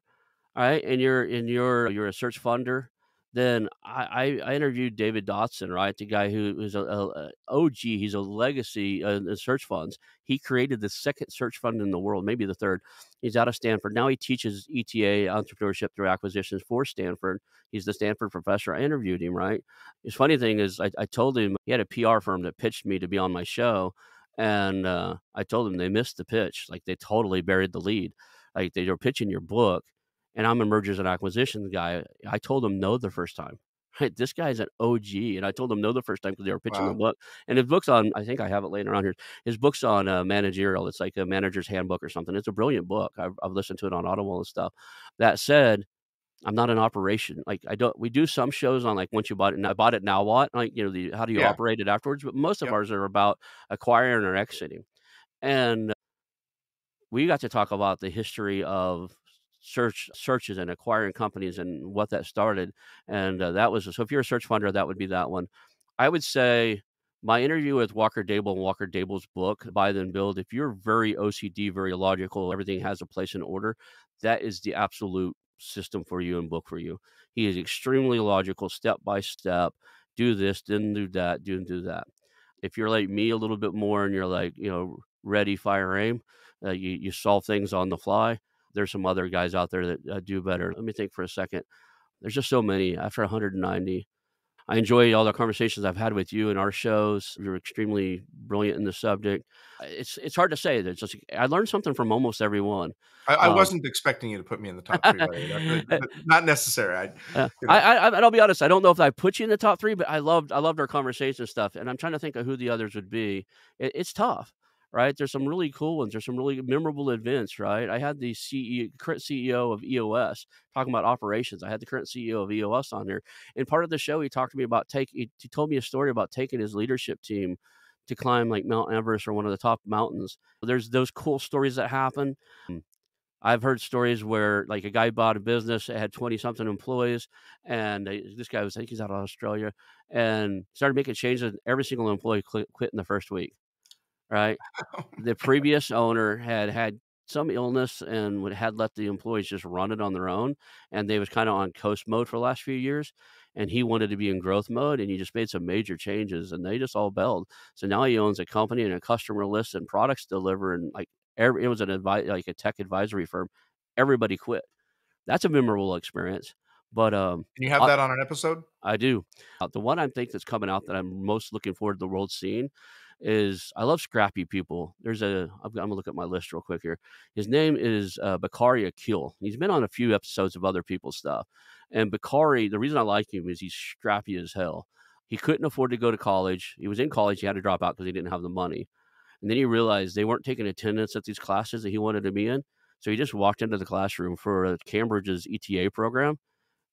all right, and you're a search funder, then I interviewed David Dotson, right, the guy who is a OG. He's a legacy in search funds. He created the second search fund in the world, maybe the third. He's out of Stanford now. He teaches ETA, entrepreneurship through acquisitions, for Stanford. He's the Stanford professor. I interviewed him. Right. His funny thing is, I told him he had a PR firm that pitched me to be on my show, and I told him they missed the pitch. Like, they totally buried the lead. Like, they were pitching your book. And I'm a mergers and acquisitions guy. I told him no the first time. Right? This guy's an OG, and I told him no the first time because they were pitching the Wow. book. And his book's on, I think I have it laying around here. His book's on managerial. It's like a manager's handbook or something. It's a brilliant book. I've listened to it on Audible and stuff. That said, I'm not an operation. Like, we do some shows on, like, once you bought it, I bought it, now what? Like, how do you Yeah. operate it afterwards? But most of Yep. ours are about acquiring or exiting. And we got to talk about the history of searches and acquiring companies and what that started. And that was, so if you're a search funder, that would be that one. I would say my interview with Walker Dable and Walker Dable's book, Buy Then Build. If you're very OCD, very logical, everything has a place and order, that is the absolute system for you and book for you. He is extremely logical, step by step. Do this, then do that, do that. If you're like me a little bit more and you're like, ready, fire, aim, you solve things on the fly. There's some other guys out there that do better. Let me think for a second. There's just so many. After 190, I enjoy all the conversations I've had with you in our shows. You're extremely brilliant in the subject. It's hard to say. There's just, I learned something from almost everyone. I wasn't expecting you to put me in the top 3, by the way. That's not necessary. And I'll be honest, I don't know if I put you in the top 3, but I loved our conversation stuff, and I'm trying to think of who the others would be. It's tough, right? There's some really cool ones. There's some really memorable events, right? I had the current CEO of EOS talking about operations. I had the current CEO of EOS on there, and part of the show, he talked to me about he told me a story about taking his leadership team to climb like Mount Everest or one of the top mountains. There's those cool stories that happen. I've heard stories where, like, a guy bought a business that had 20-something employees, and this guy was, I think he's out of Australia, and started making changes, and every single employee quit in the first week, right? The previous owner had some illness and had let the employees just run it on their own, and they was kinda on coast mode for the last few years, and he wanted to be in growth mode, and he just made some major changes, and they just all bailed. So now he owns a company and a customer list and products deliver, and, like, it was like a tech advisory firm. Everybody quit. That's a memorable experience, but, Can you have that on an episode? I do. The one I think that's coming out that I'm most looking forward to the world seeing is, I love scrappy people. I'm gonna look at my list real quick here. His name is Bakari Akil. He's been on a few episodes of other people's stuff. And Bakari, the reason I like him is he's scrappy as hell. He couldn't afford to go to college. He was in college. He had to drop out because he didn't have the money. And then he realized they weren't taking attendance at these classes that he wanted to be in. So he just walked into the classroom for Cambridge's ETA program,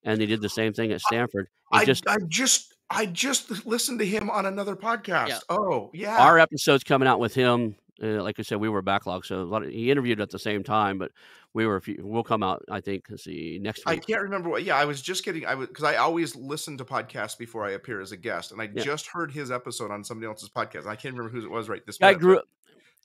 and they did the same thing at Stanford. It I just I just I just listened to him on another Yeah. podcast. Oh, yeah. Our episode's coming out with him. Like I said, we were backlogged, so he interviewed at the same time, but we'll come out, I think, let's see, next I week. can't remember what. Yeah, I was just getting. Because I always listen to podcasts before I appear as a guest, and I Yeah. just heard his episode on somebody else's podcast. And I can't remember who it was right this Guy minute.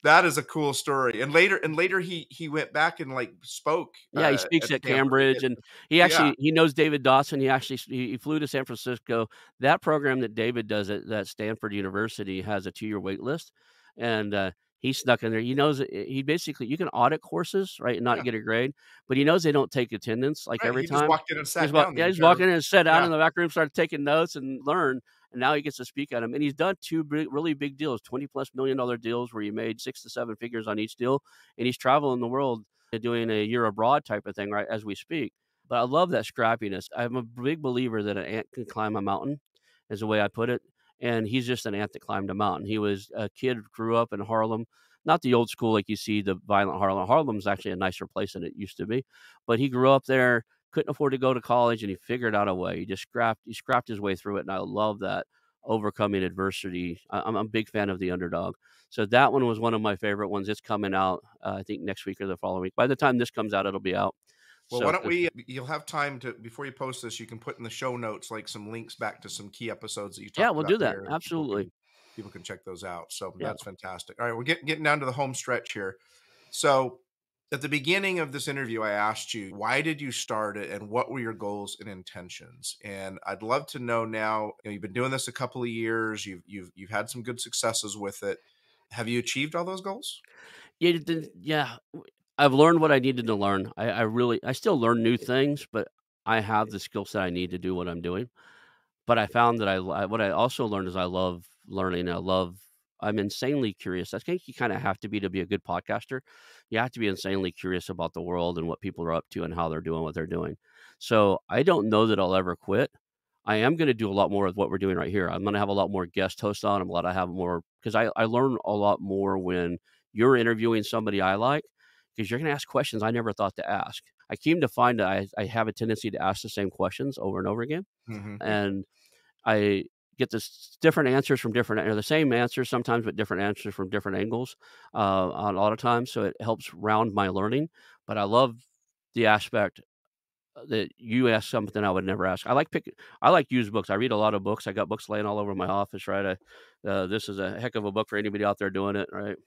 But That is a cool story. And later he went back and like spoke Yeah, he speaks at at Stanford. Cambridge, and Yeah, he knows David Dawson. He flew to San Francisco. That program that David does at Stanford University has a 2-year wait list, and, he snuck in there. He knows he basically you can audit courses, right, and not yeah, get a grade, but he knows they don't take attendance, like, right. every He just time. walked in and sat down the He's entire. walking in and sat down Yeah, in the back room, started taking notes and learn, and now he gets to speak at them. And he's done 2 really big deals, $20+ million deals where he made 6 to 7 figures on each deal, and he's traveling the world doing a year abroad type of thing right as we speak. But I love that scrappiness. I'm a big believer that an ant can climb a mountain, is the way I put it. And he's just an ant that climbed a mountain. He was a kid, grew up in Harlem, not the old school like you see the violent Harlem. Harlem's actually a nicer place than it used to be. But he grew up there, couldn't afford to go to college, and he figured out a way. He scrapped his way through it, and I love that overcoming adversity. I'm a big fan of the underdog. So that one was one of my favorite ones. It's coming out, I think next week or the following week. By the time this comes out, it'll be out. well, why So don't we, you'll have time to, before you post this, you can put in the show notes like some links back to some key episodes that you yeah, talked we'll about do that. here, and Absolutely. people can check those out. So Yeah. that's fantastic. All right, we're getting down to the home stretch here. So at the beginning of this interview, I asked you, why did you start it and what were your goals and intentions? And I'd love to know now, you've been doing this a couple of years, you've had some good successes with it. Have you achieved all those goals? Yeah. I've learned what I needed to learn. I still learn new things, but I have the skill set I need to do what I'm doing. But I found that what I also learned is I love learning. I'm insanely curious. I think you kinda have to be a good podcaster. You have to be insanely curious about the world and what people are up to and how they're doing what they're doing. So, I don't know that I'll ever quit. I am gonna do a lot more of what we're doing right here. I'm gonna have a lot more guest hosts on. I'm gonna have more because I learn a lot more when you're interviewing somebody I like, because 'cause you're gonna ask questions I never thought to ask. I came to find that I have a tendency to ask the same questions over and over again, Hmm. and I get this different answers from different or the same answers sometimes, but different answers from different angles, a lot of times, so it helps round my learning, but I love the aspect that you ask something I would never ask. I like used books. I read a lot of books. I got books laying all over my office, right? This is a heck of a book for anybody out there doing it, right?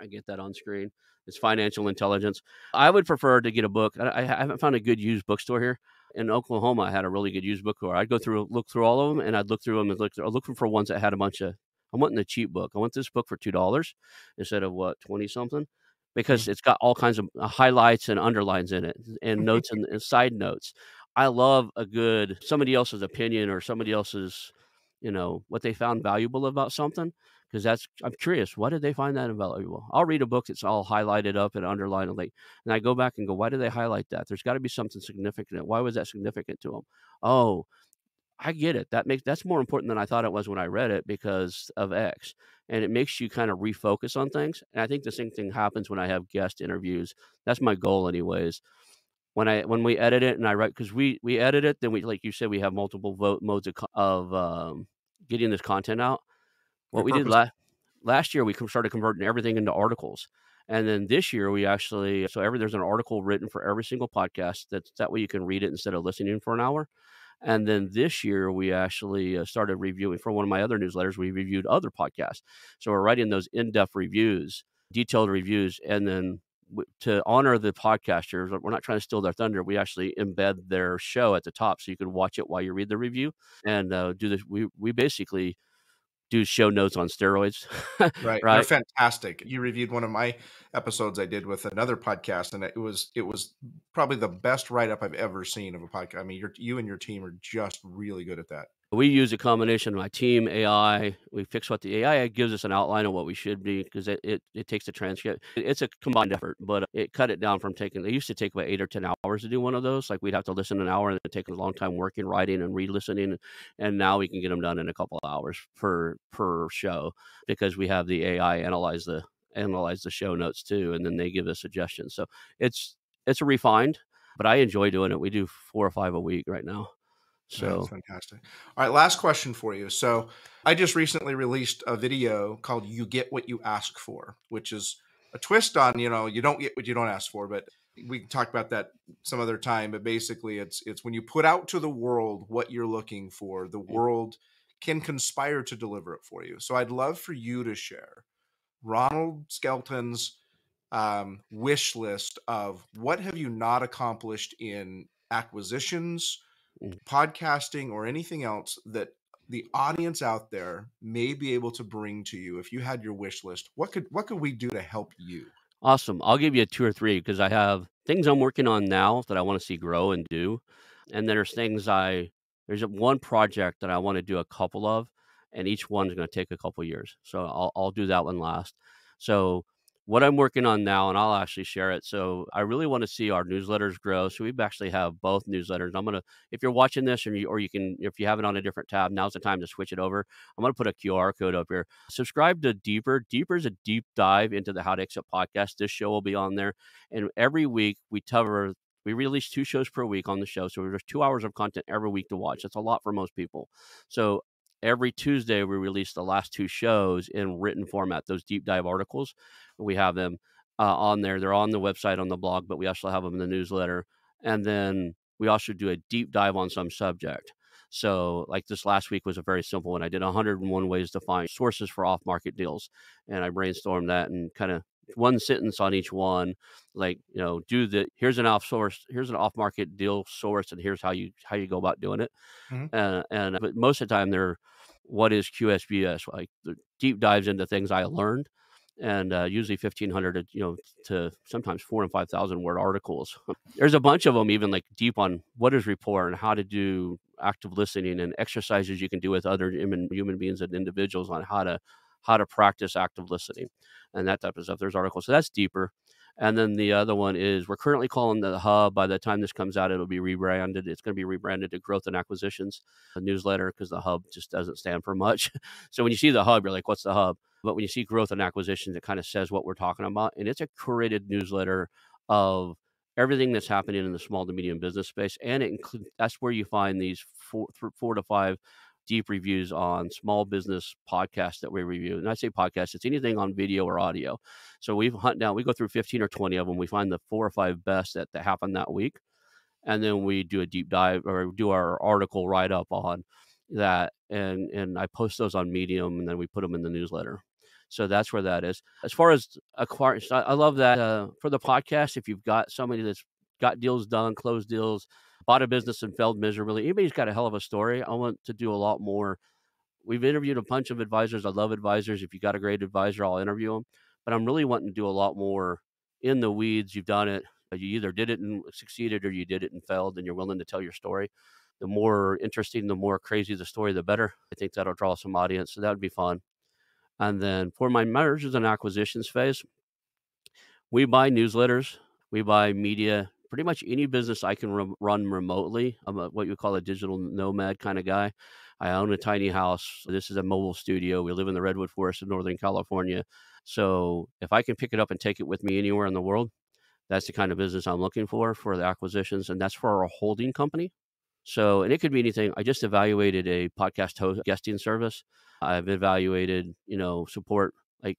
I get that on screen. It's financial intelligence. I would prefer to get a book. I haven't found a good used bookstore here. In Oklahoma, I had a really good used bookstore. I'd look through all of them, and I'd look through them and look for ones that had a bunch of. I wanting a cheap book. I want this book for $2 instead of what 20 something, because it's got all kinds of highlights and underlines in it, and notes and side notes. I love a good somebody else's opinion or somebody else's, what they found valuable about something. Because I'm curious, why did they find that invaluable? I'll read a book that's all highlighted up and underlined, and I go back and go, why did they highlight that? There's got to be something significant. Why was that significant to them? Oh, I get it. That's more important than I thought it was when I read it because of X, and it makes you kind of refocus on things. And I think the same thing happens when I have guest interviews. That's my goal, anyways. When we edit it and I write, because we edit it, then we like you said we have multiple modes of getting this content out. What we did Repurpose. last year, we started converting everything into articles, and then this year we actually there's an article written for every single podcast. That way you can read it instead of listening for an hour. And then this year we actually started reviewing for one of my other newsletters. We reviewed other podcasts, so we're writing those in-depth reviews, detailed reviews, and then to honor the podcasters, we're not trying to steal their thunder. We actually embed their show at the top, so you can watch it while you read the review, and do this. We basically do show notes on steroids, Right. They're right? fantastic. You reviewed one of my episodes I did with another podcast, and it was probably the best write-up I've ever seen of a podcast. I mean, you and your team are just really good at that. We use a combination of my team, AI. We fix what the AI gives us an outline of what we should be because it takes the transcript. It's a combined effort, but it cut it down from taking. It used to take about 8 or 10 hours to do one of those. Like we'd have to listen an hour and it take a long time working, writing, and re-listening. And now we can get them done in a couple of hours per show because we have the AI analyze the show notes too, and then they give us suggestions. So it's a refined, but I enjoy doing it. We do 4 or 5 a week right now. That's So fantastic. All right, last question for you. So I just recently released a video called "You Get What You Ask For," which is a twist on, you don't get what you don't ask for, but we can talk about that some other time. But basically it's when you put out to the world what you're looking for, the world can conspire to deliver it for you. So I'd love for you to share Ronald Skelton's wish list of what have you not accomplished in acquisitions, Mm. podcasting, or anything else that the audience out there may be able to bring to you. If you had your wish list, what could we do to help you? Awesome. I'll give you 2 or 3 because I have things I'm working on now that I wanna see grow and do, and then there's one project that I wanna do a couple of, and each one's gonna take a couple years. So I'll do that one last. So what I'm working on now, and I'll actually share it. So I really wanna see our newsletters grow. So we actually have both newsletters. If you're watching this and if you have it on a different tab, now's the time to switch it over. I'm gonna put a QR code up here. Subscribe to Deeper. Deeper is a deep dive into the How to Exit podcast. This show will be on there. And every week we release 2 shows per week on the show. So there's 2 hours of content every week to watch. That's a lot for most people. So every Tuesday, we release the last 2 shows in written format, those deep dive articles. We have them on there. They're on the website, on the blog, but we also have them in the newsletter. And then we also do a deep dive on some subject. So like this last week was a very simple one. I did 101 ways to find sources for off-market deals. And I brainstormed that and kind of one sentence on each one, like, here's an off-market deal source, and here's how you go about doing it. Mhm. But most of the time what is QSBS? Like the deep dives into things I learned, and usually 1,500 to sometimes 4,000 and 5,000 word articles. There's a bunch of them even like deep on what is rapport and how to do active listening and exercises you can do with other human beings and individuals on how to practice active listening and that type of stuff. There's articles. So that's deeper. And then the other one is we're currently calling the Hub. By the time this comes out, it'll be rebranded. It's going to be rebranded to Growth and Acquisitions, a newsletter, because the Hub just doesn't stand for much. So when you see the Hub, you're like, what's the Hub? But when you see Growth and Acquisitions, it kind of says what we're talking about. And it's a curated newsletter of everything that's happening in the small to medium business space. And that's where you find these 4 to 5 deep reviews on small business podcasts that we review. And I say podcast, it's anything on video or audio. So we go through 15 or 20 of them. We find the 4 or 5 best that happened that week. And then we do a deep dive or do our article write up on that. And I post those on Medium, and then we put them in the newsletter. So that's where that is. As far as acquiring, I love that for the podcast. If you've got somebody that's got deals done, closed deals, bought a business and failed miserably, anybody's got a hell of a story. I want to do a lot more. We've interviewed a bunch of advisors. I love advisors. If you got a great advisor, I'll interview them. But I'm really wanting to do a lot more in the weeds. You've done it. You either did it and succeeded, or you did it and failed, and you're willing to tell your story. The more interesting, the more crazy the story, the better. I think that'll draw some audience. So that would be fun. And then for my mergers and acquisitions phase, we buy newsletters, we buy media, pretty much any business I can run remotely. I'm what you call a digital nomad kind of guy. I own a tiny house. This is a mobile studio. We live in the Redwood Forest of Northern California. So if I can pick it up and take it with me anywhere in the world, that's the kind of business I'm looking for the acquisitions. And that's for our holding company. So, and it could be anything. I just evaluated a podcast host guesting service. I've evaluated, support. Like,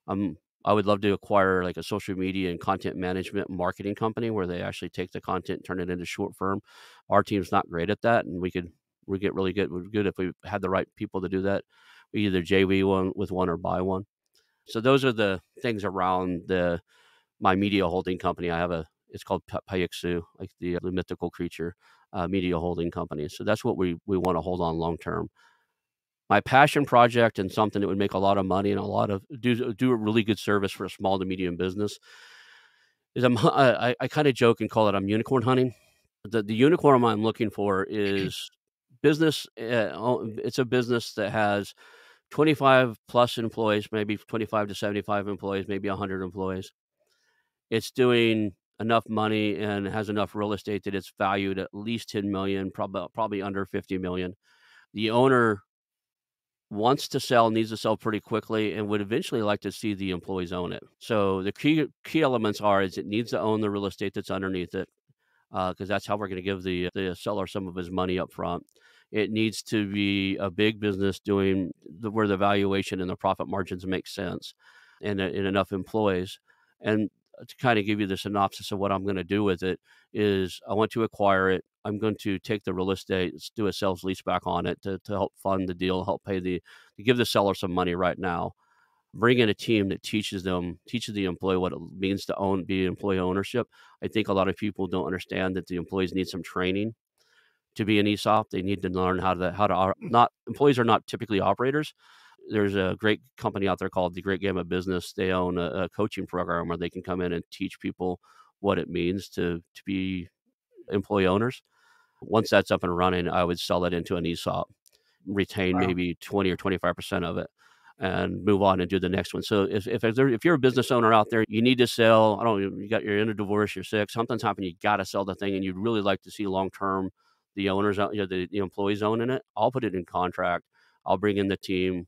I would love to acquire like a social media and content management marketing company where they actually take the content and turn it into short form. Our team's not great at that, and we get really good. We're good if we had the right people to do that. We either JV one with one or buy one. So those are the things around my media holding company. It's called Payixu, like the mythical creature media holding company. So that's what we want to hold on long term. My passion project and something that would make a lot of money and do a really good service for a small to medium business is I kind of joke and call it I'm unicorn hunting. The unicorn I'm looking for is business. It's a business that has 25 plus employees, maybe 25 to 75 employees, maybe 100 employees. It's doing enough money and has enough real estate that it's valued at least 10 million, probably under 50 million. The owner wants to sell, needs to sell pretty quickly, and would eventually like to see the employees own it. So the key elements is it needs to own the real estate that's underneath it, because that's how we're going to give the seller some of his money up front. It needs to be a big business doing where the valuation and the profit margins make sense, and enough employees. And to kind of give you the synopsis of what I'm going to do with it is I want to acquire it. I'm going to take the real estate, do a sales leaseback on it to help fund the deal, help pay to give the seller some money right now. bring in a team that teaches the employee what it means to be employee ownership. I think a lot of people don't understand that the employees need some training to be an ESOP. They need to learn not employees are not typically operators. There's a great company out there called The Great Game of Business. They own a coaching program where they can come in and teach people what it means to be employee owners. Once that's up and running, I would sell it into an ESOP, retain Wow. maybe 20 or 25% of it, and move on and do the next one. So if you're a business owner out there, you need to sell. You're in a divorce, you're sick, something's happened, you got to sell the thing, and you'd really like to see long term the owners, the employees owning it. I'll put it in contract. I'll bring in the team.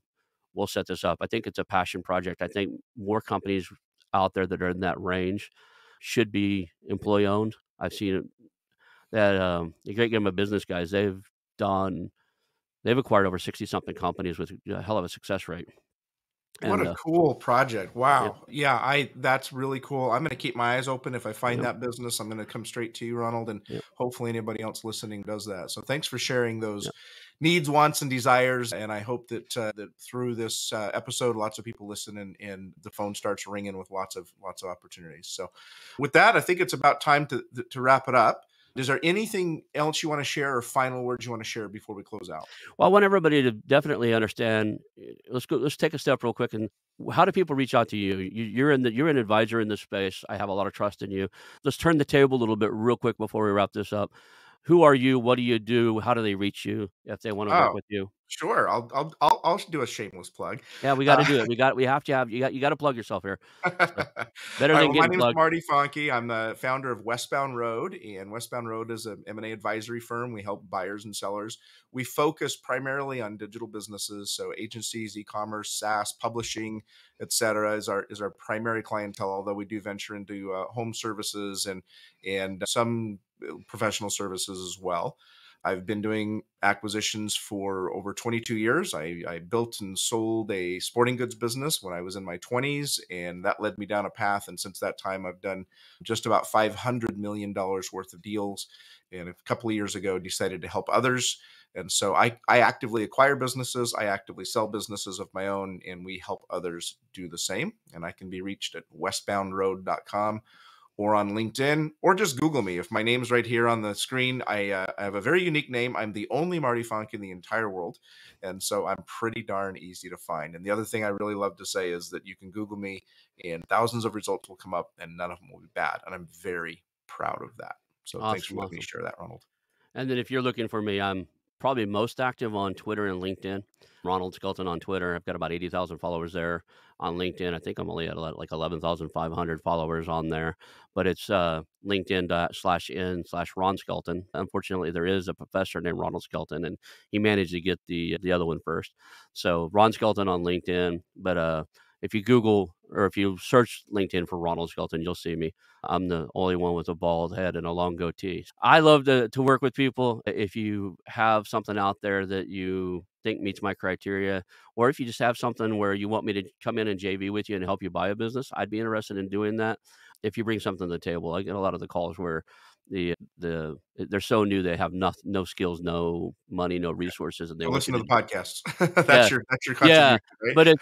We'll set this up. I think it's a passion project. I think more companies out there that are in that range should be employee owned. I've seen it that the Great Game of Business guys, they've acquired over 60 something companies with a hell of a success rate. What And a cool project. yeah, Wow. Yeah, that's really cool. I'm going to keep my eyes open. If I find yeah, that business, I'm going to come straight to you, Ronald, and yeah, hopefully anybody else listening does that. So thanks for sharing those yeah. needs, wants, and desires. And I hope that through this episode, lots of people listen and the phone starts ringing with lots of opportunities. So with that, I think it's about time to wrap it up. Is there anything else you want to share or final words you want to share before we close out? Well, I want everybody to definitely understand. Let's take a step real quick. And how do people reach out to you? You're an advisor in this space. I have a lot of trust in you. Let's turn the table a little bit real quick before we wrap this up. Who are you? What do you do? How do they reach you if they want to work Oh, with you? sure. I'll do a shameless plug. Yeah, we got to Uh, do it. We have to have you got to plug yourself here. All So right. better than Well, my getting name is plugged. Marty Fahncke. I'm the founder of Westbound Road, and Westbound Road is a M&A advisory firm. We help buyers and sellers. We focus primarily on digital businesses, so agencies, e-commerce, SaaS, publishing, etc. is our primary clientele. Although we do venture into home services and some professional services as well. I've been doing acquisitions for over 22 years. I built and sold a sporting goods business when I was in my 20s, and that led me down a path. And since that time, I've done just about $500 million worth of deals. And a couple of years ago, decided to help others. And so I actively acquire businesses, I actively sell businesses of my own, and we help others do the same. And I can be reached at westboundroad.com or on LinkedIn, or just Google me. If my name's right here on the screen, I have a very unique name. I'm the only Marty Fahncke in the entire world. And so I'm pretty darn easy to find. And the other thing I really love to say is that you can Google me and thousands of results will come up and none of them will be bad. And I'm very proud of that. So thanks for Awesome, letting me awesome. share that, Ronald. And then if you're looking for me, I'm probably most active on Twitter and LinkedIn. Ronald Skelton on Twitter. I've got about 80,000 followers there. On LinkedIn, I think I'm only at like 11,500 followers on there. But it's LinkedIn.com/n/Ron Skelton. Unfortunately, there is a professor named Ronald Skelton, and he managed to get the other one first. So Ron Skelton on LinkedIn. But if you Google or if you search LinkedIn for Ronald Skelton, you'll see me. I'm the only one with a bald head and a long goatee. I love to work with people. If you have something out there that you think meets my criteria, or if you just have something where you want me to come in and JV with you and help you buy a business, I'd be interested in doing that. If you bring something to the table, I get a lot of the calls where they're so new, they have no skills, no money, no resources, and they So want listen you to to the podcast. yeah, That's your yeah, contribution, right? but if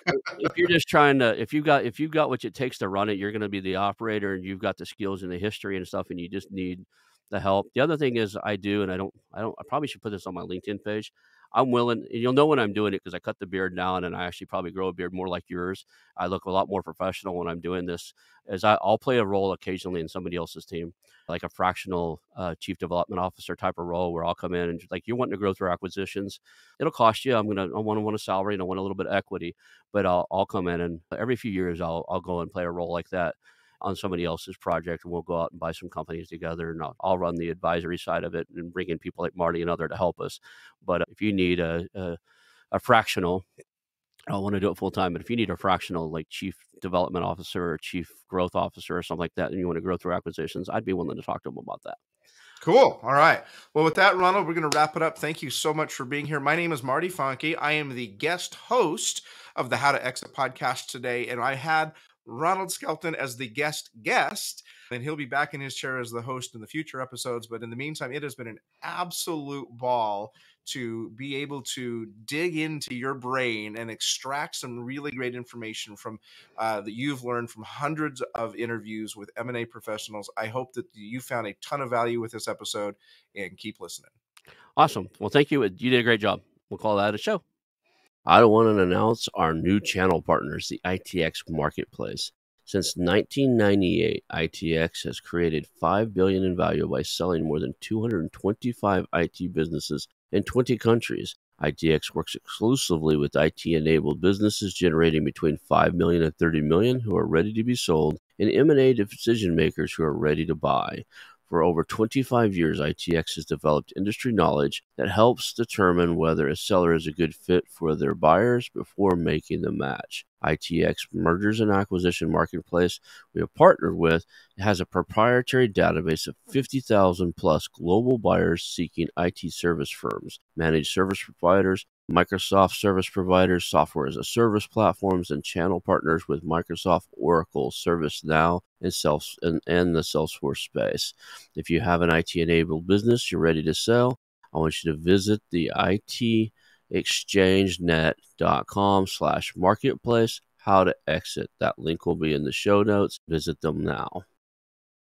you're just trying to if you've got what it takes to run it, you're gonna be the operator and you've got the skills and the history and stuff, and you just need the help. The other thing is I do, and I probably should put this on my LinkedIn page. I'm willing, and you'll know when I'm doing it because I cut the beard down and I actually probably grow a beard more like yours. I look a lot more professional when I'm doing this, as I'll play a role occasionally in somebody else's team, like a fractional chief development officer type of role where I'll come in and like you're wanting to grow through acquisitions. It'll cost you. I want a salary and I want a little bit of equity, but I'll come in and every few years I'll go and play a role like that on somebody else's project, and we'll go out and buy some companies together, and I'll run the advisory side of it and bring in people like Marty and other to help us. But if you need a fractional, I don't want to do it full time, but if you need a fractional like chief development officer or chief growth officer or something like that, and you want to grow through acquisitions, I'd be willing to talk to them about that. Cool. All right. Well, with that, Ronald, we're going to wrap it up. Thank you so much for being here. My name is Marty Fahncke. I am the guest host of the How to Exit podcast today, and I had Ronald Skelton as the guest, and he'll be back in his chair as the host in the future episodes. But in the meantime, it has been an absolute ball to be able to dig into your brain and extract some really great information from that you've learned from hundreds of interviews with M&A professionals. I hope that you found a ton of value with this episode, and keep listening. Awesome. Well, thank you. You did a great job. We'll call that a show. I want to announce our new channel partners, the ITX Marketplace. Since 1998, ITX has created $5 billion in value by selling more than 225 IT businesses in 20 countries. ITX works exclusively with IT-enabled businesses generating between $5 million and $30 million who are ready to be sold, and M&A decision makers who are ready to buy. For over 25 years, ITX has developed industry knowledge that helps determine whether a seller is a good fit for their buyers before making the match. ITX Mergers and Acquisition Marketplace we have partnered with has a proprietary database of 50,000 plus global buyers seeking IT service firms, managed service providers, Microsoft service providers, software as a service platforms, and channel partners with Microsoft, Oracle, ServiceNow, and the Salesforce space. If you have an IT-enabled business you're ready to sell, I want you to visit the itexchangenet.com/marketplace, how to exit. That link will be in the show notes. Visit them now.